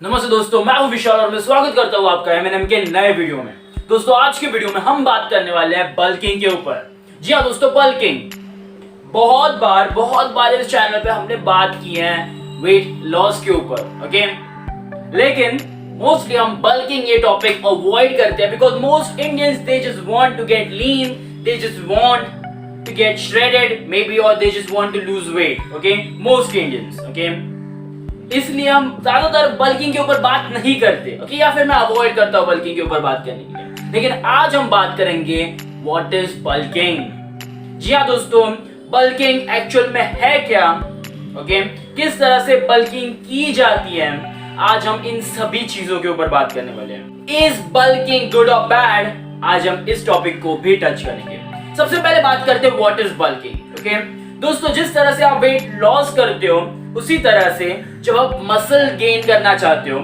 नमस्ते दोस्तों, मैं हूं विशाल और मैं स्वागत करता हूं आपका एमएनएम के नए वीडियो में। दोस्तों, आज के वीडियो में हम बात करने वाले हैं बल्किंग के ऊपर। जी हाँ दोस्तों, बल्किंग बहुत बार इस चैनल पे हमने बात की है वेट लॉस के ऊपर, ओके। लेकिन मोस्टली हम बल्किंग ये टॉपिक अवॉइड करते हैं because most Indians they just want to get lean, they just want to get shredded maybe, or they just want to lose weight, okay, most Indians, okay। इसलिए हम ज्यादातर bulking के ऊपर बात नहीं करते, ओके, या फिर मैं अवॉइड करता हूं बल्किंग के ऊपर बात करने के लिए। लेकिन आज हम बात करेंगे व्हाट इज बल्किंग। जी हाँ दोस्तों, बल्किंग एक्चुअल में है क्या, ओके, किस तरह से बल्किंग की जाती है, आज हम इन सभी चीजों के ऊपर बात करने वाले हैं। इज बल्किंग गुड और बैड, आज हम इस टॉपिक को भी टच करेंगे। सबसे पहले बात करते हैं व्हाट इज बल्किंग, ओके। दोस्तों, जिस तरह से आप वेट लॉस करते हो उसी तरह से जब आप मसल गेन करना चाहते हो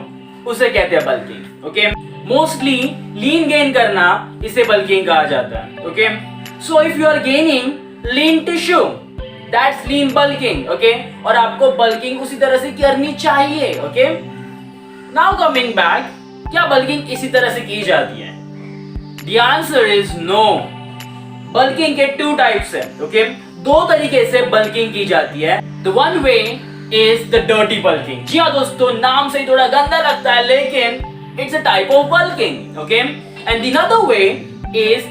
उसे कहते हैं bulking, okay. Mostly lean gain करना इसे बल्किंग कहा जाता है, ओके। So if you are gaining lean tissue, that's lean bulking, okay. और आपको बल्किंग उसी तरह से करनी चाहिए, ओके। नाउ कमिंग बैक, क्या बल्किंग इसी तरह से की जाती है? The answer is no. Bulking के टू टाइप्स है, ओके। दो तरीके से बल्किंग की जाती है। The one way is the dirty bulking. जी हाँ दोस्तों, नाम से ही थोड़ा गंदा लगता है लेकिन it's a type of bulking, okay. And the other way is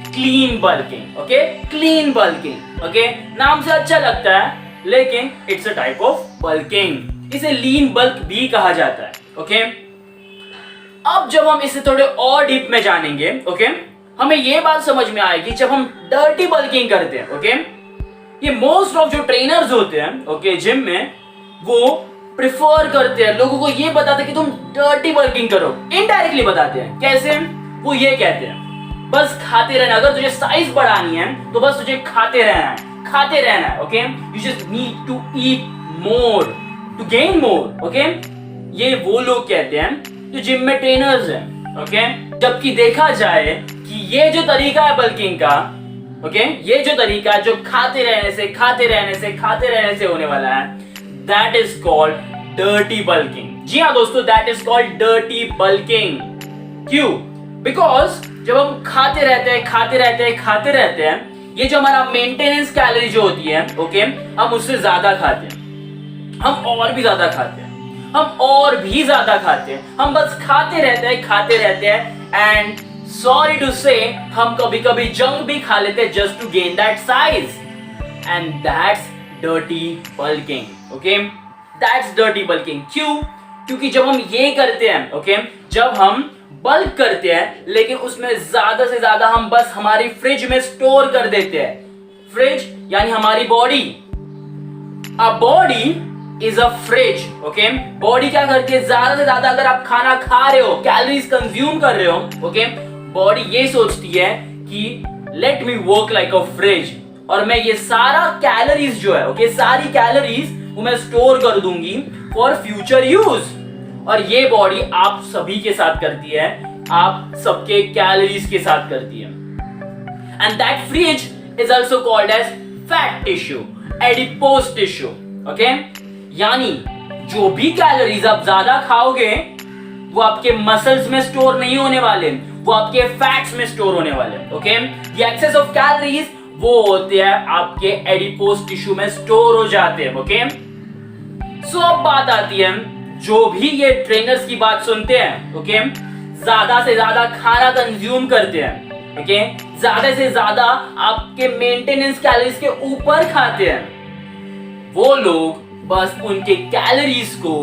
clean bulking, okay, clean bulking, okay. नाम से अच्छा लगता है लेकिन it's a type of bulking. इसे लीन बल्क भी कहा जाता है, ओके। अब जब हम इसे थोड़े और डीप में जानेंगे, ओके, हमें ये बात समझ में आएगी जब हम डर्टी बल्किंग करते हैं, ओके। ये मोस्ट ऑफ जो ट्रेनर्स होते हैं, ओके, जिम में, वो प्रिफर करते हैं, लोगों को ये बताते हैं कि तुम डर्टी बल्किंग करो। इनडायरेक्टली बताते हैं। कैसे? वो ये कहते हैं बस खाते रहना, अगर तुझे साइज बढ़ानी है तो बस तुझे खाते रहना है, okay. You just need to eat more to gain more, okay. ये वो लोग कहते हैं जो जिम में ट्रेनर्स हैं, ओके। जबकि देखा जाए कि ये जो तरीका है बल्किंग का, ओके, ये जो तरीका जो खाते रहने से होने वाला है, that is called dirty bulking. जी हाँ दोस्तों, that is called dirty bulking. क्यों? बिकॉज जब हम खाते रहते हैं, ये जो हमारा मेंटेनेंस कैलोरी जो होती है, ओके, हम उससे ज्यादा खाते हैं, हम और भी ज्यादा खाते हैं, हम बस खाते रहते हैं एंड सॉरी टू से हम कभी कभी जंक भी खा लेते हैं just to gain that size, and that's dirty bulking, okay. That's dirty bulking. क्यों? क्योंकि जब हम ये करते हैं, ओके, जब हम बल्क करते हैं लेकिन उसमें ज्यादा से ज्यादा हम बस हमारी फ्रिज में स्टोर कर देते हैं। फ्रिज यानी हमारी body. A body is a fridge, okay. Body क्या करती है? ज्यादा से ज्यादा अगर आप खाना खा रहे हो, कैलोरीज कंज्यूम कर रहे हो, ओके, बॉडी ये सोचती है कि लेट मी वर्क लाइक अ फ्रिज, और मैं ये सारा कैलोरीज जो है, ओके, सारी कैलोरीज वो मैं स्टोर कर दूंगी फॉर फ्यूचर यूज। और ये बॉडी आप सभी के साथ करती है, आप सबके कैलोरीज के साथ करती है। And that fridge is also called as fat tissue, adipose tissue, okay. यानी जो भी कैलोरीज आप ज्यादा खाओगे वो आपके मसल्स में स्टोर नहीं होने वाले, वो आपके फैट्स में स्टोर होने वाले, ओके। ये एक्सेस ऑफ कैलोरीज वो होते हैं आपके एडिपोज टिश्यू में स्टोर हो जाते हैं, ओके। सो अब बात आती है, जो भी ये ट्रेनर्स की बात सुनते हैं, ओके, ज्यादा से ज्यादा खाना कंज्यूम करते हैं, ओके, ज्यादा से ज्यादा आपके मेंटेनेंस कैलोरीज के ऊपर खाते हैं, वो लोग बस उनके कैलोरीज को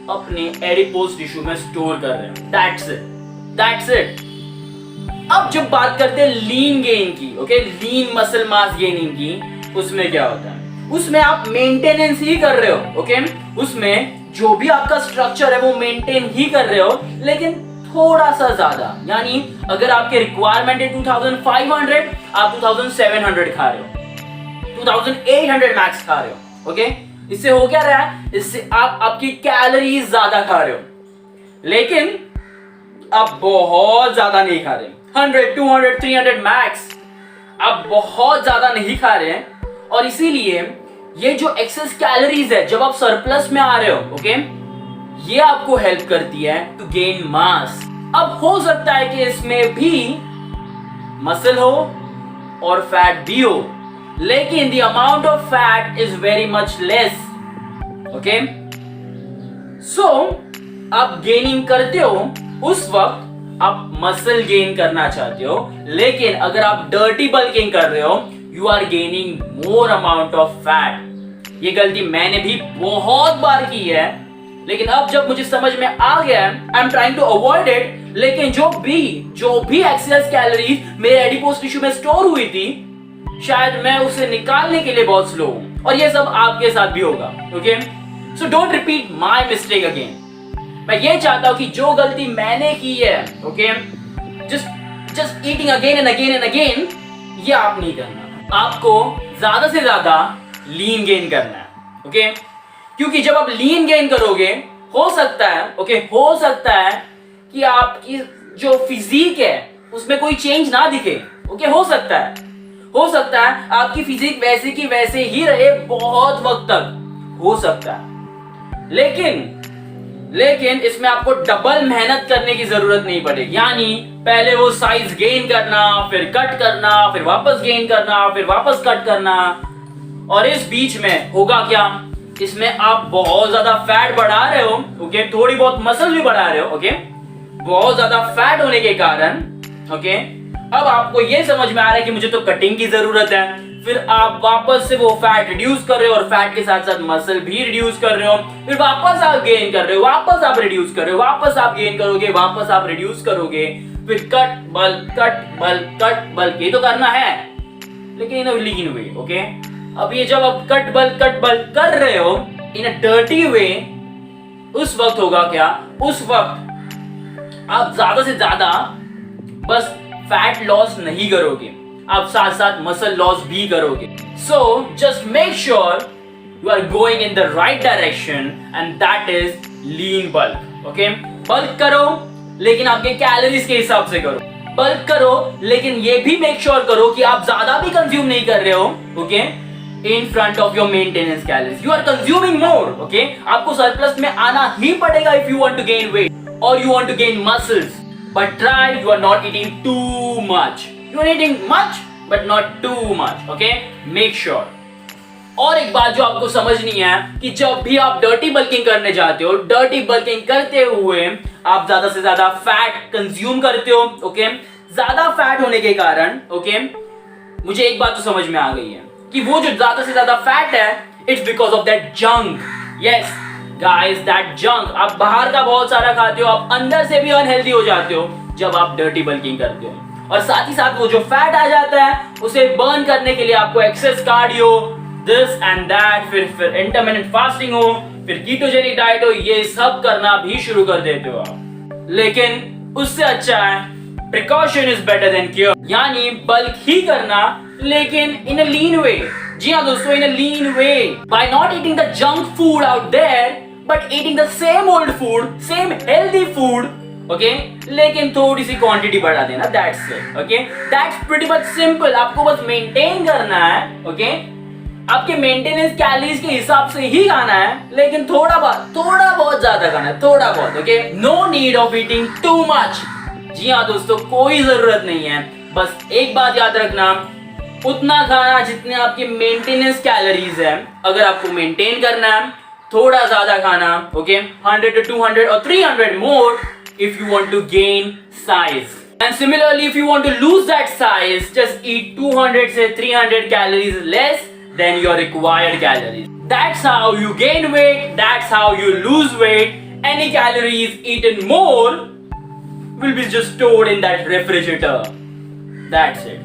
अपने एडिपोज टिश्यू में स्टोर कर रहे हैं। That's it. अब जब बात करते हैं लीन गेन की, okay, lean muscle mass gaining की, उसमें क्या होता है? उसमें आप मेंटेनेंस ही कर रहे हो, ओके। उसमें जो भी आपका स्ट्रक्चर है वो मेंटेन ही कर रहे हो, लेकिन थोड़ा सा ज्यादा। यानी अगर आपके रिक्वायरमेंट है 2500, आप 2700 खा रहे हो, 2800 मैक्स खा रहे हो, ओके। इससे हो क्या रहा है? इससे आप आपकी कैलोरीज ज्यादा खा रहे हो, लेकिन आप बहुत ज्यादा नहीं खा रहे। 100, 200, 300 मैक्स आप बहुत ज्यादा नहीं खा रहे हैं, और इसीलिए ये जो एक्सेस कैलोरीज है, जब आप सरप्लस में आ रहे हो, ओके, ये आपको हेल्प करती है टू गेन मास। अब हो सकता है कि इसमें भी मसल हो और फैट भी हो, लेकिन the amount of fat is very much less. Okay, so आप गेनिंग करते हो उस वक्त आप मसल गेन करना चाहते हो, लेकिन अगर आप डर्टी बल्किंग कर रहे हो you are gaining more amount of fat. ये गलती मैंने भी बहुत बार की है, लेकिन अब जब मुझे समझ में आ गया I am trying to avoid it. लेकिन जो भी एक्सेस कैलोरीज मेरे एडिपोज टिश्यू में स्टोर हुई थी, शायद मैं उसे निकालने के लिए बहुत स्लो हूं, और ये सब आपके साथ भी होगा। Okay, so don't repeat my mistake again. मैं ये चाहता हूं कि जो गलती मैंने की है, okay, just eating again and again and again, ये आप नहीं करना। आपको ज्यादा से ज्यादा लीन गेन करना है। ओके, क्योंकि जब आप लीन गेन करोगे हो सकता है कि आपकी जो फिजिक है उसमें कोई चेंज ना दिखे। ओके, हो सकता है आपकी फिजिक वैसे की वैसे ही रहे बहुत वक्त तक, हो सकता है, लेकिन इसमें आपको डबल मेहनत करने की जरूरत नहीं पड़ेगी। यानी पहले वो साइज गेन करना, फिर कट करना, फिर वापस गेन करना, फिर वापस कट करना, और इस बीच में होगा क्या, इसमें आप बहुत ज्यादा फैट बढ़ा रहे हो। ओके, थोड़ी बहुत मसल भी बढ़ा रहे हो। ओके, बहुत ज्यादा फैट होने के कारण ओके, अब आपको ये समझ में आ रहा है कि मुझे तो कटिंग की जरूरत है। फिर आप वापस से वो फैट रिड्यूस कर रहे हो, और फैट के साथ साथ मसल भी रिड्यूस कर रहे हो, फिर वापस आप गेन कर रहे हो, वापस आप रिड्यूस कर रहे हो, वापस आप गेन करोगे, वापस आप रिड्यूस करोगे, फिर कट बल्क ये तो करना है, लेकिन in a lean way. Okay, अब ये जब आप कट बल्क कर रहे हो इन अ डर्टी वे, उस वक्त होगा क्या, उस वक्त आप ज्यादा से ज्यादा बस फैट लॉस नहीं करोगे, आप साथ साथ मसल लॉस भी करोगे। So just make sure you are going in the right direction, and that is lean bulk. Okay, bulk करो लेकिन आपके कैलोरीज के हिसाब से करो। बल्क करो लेकिन ये भी मेक श्योर करो कि आप ज्यादा भी कंज्यूम नहीं कर रहे हो। Okay, in front of your maintenance calories you are consuming more. Okay, आपको सरप्लस में आना ही पड़ेगा if you want to gain weight और you want to gain muscles, but try you are not eating too much. You are eating much but not too much. Okay, make sure. और एक बात जो आपको समझनी है कि जब भी आप डर्टी बल्किंग करने जाते हो, डर्टी बल्किंग करते हुए आप ज्यादा से ज्यादा फैट कंज्यूम करते हो। ओके, ज्यादा फैट होने के कारण ओके, मुझे एक बात तो समझ में आ गई है कि वो जो ज्यादा से ज्यादा फैट है it's because of that junk. Yes guys, that junk. आप बाहर का बहुत सारा खाते हो, आप अंदर से भी अनहेल्दी हो जाते हो जब आप डर्टी बल्किंग करते हो, और साथ ही साथ वो जो फैट आ जाता है उसे बर्न करने के लिए आपको excess cardio, this and that, फिर इंटरमिटेंट फास्टिंग हो, फिर कीटोजेनिक डाइट हो, ये सब करना भी शुरू कर देते हो आप। लेकिन उससे अच्छा है precaution is better than cure, यानी बल्क ही करना लेकिन इन अ लीन वे। जी हाँ दोस्तों, in a lean way, by not eating the junk food out there but eating the same old food, same healthy food. Okay, लेकिन थोड़ी सी क्वांटिटी बढ़ा देना, that's it. Okay, that's pretty much simple. आपको बस मेंटेन करना है। Okay, आपके मेंटेनेंस कैलोरीज के हिसाब से ही खाना है, लेकिन थोड़ा बहुत ज्यादा खाना है, थोड़ा बहुत। Okay, no need of eating too much. जी हाँ दोस्तों, कोई जरूरत नहीं है, बस एक बात याद रखना, उतना खाना जितने आपके मेंटेनेंस कैलोरीज है। अगर आपको मेंटेन करना है, थोड़ा ज्यादा खाना। Okay, 100 to 200 or 300 more if you want to gain size. And similarly, if you want to lose that size, just eat 200 say 300 calories less than your required calories. That's how you gain weight, that's how you lose weight. Any calories eaten more will be just stored in that refrigerator. That's it.